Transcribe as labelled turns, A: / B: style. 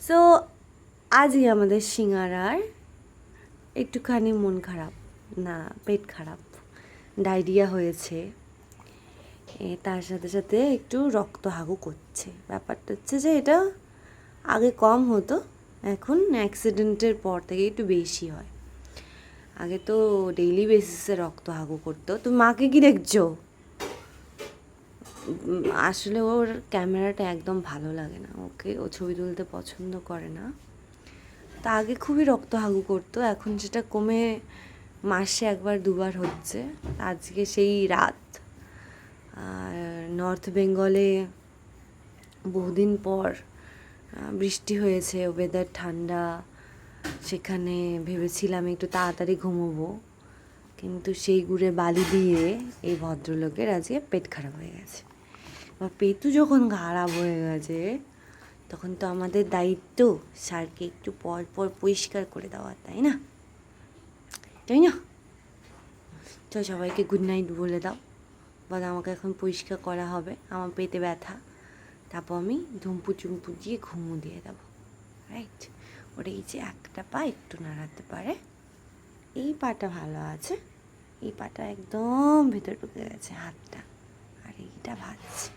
A: So আজই আমাদের সিঙ্গারার একটুখানি মন খারাপ, না পেট খারাপ, ডায়রিয়া হয়েছে, তার সাথে সাথে একটু রক্ত হাগু করছে। ব্যাপারটা হচ্ছে যে এটা আগে কম হতো, এখন অ্যাক্সিডেন্টের পর থেকে একটু বেশি হয়। আগে তো ডেইলি বেসিসে রক্ত হাগু করতো। তুমি মাকে কি দেখছো? আসলে ওর ক্যামেরাটা একদম ভালো লাগে না, ও ছবি তুলতে পছন্দ করে না। তা আগে খুবই রক্ত হাগু করতো, এখন সেটা কমে মাসে একবার দুবার হচ্ছে। আজকে সেই রাত। আর নর্থ বেঙ্গলে বহুদিন পর বৃষ্টি হয়েছে, ওয়েদার ঠান্ডা, সেখানে ভেবেছিলাম একটু তাড়াতাড়ি ঘুমোবো, কিন্তু সেই গুড়ে বালি দিয়ে এই ভদ্রলোকের আজকে পেট খারাপ হয়ে গেছে। এবার পেটু যখন খারাপ হয়ে গেছে তখন তো আমাদের দায়িত্ব স্যারকে একটু পর পর পরিষ্কার করে দেওয়া, তাই না? তাই না? তো সবাইকে গুড নাইট বলে দাও, বলো আমাকে এখন পরিষ্কার করা হবে, আমার পেটে ব্যথা, তারপর আমি ধুম্পু চুম্পু দিয়ে ঘুমো দিয়ে দেবো, রাইট? ওর এই যে একটা পা একটু নাড়াতে পারে, এই পাটা ভালো আছে, এই পাটা একদম ভেতর ঢুকে গেছে হাতটা, আর এইটা ভাজছে।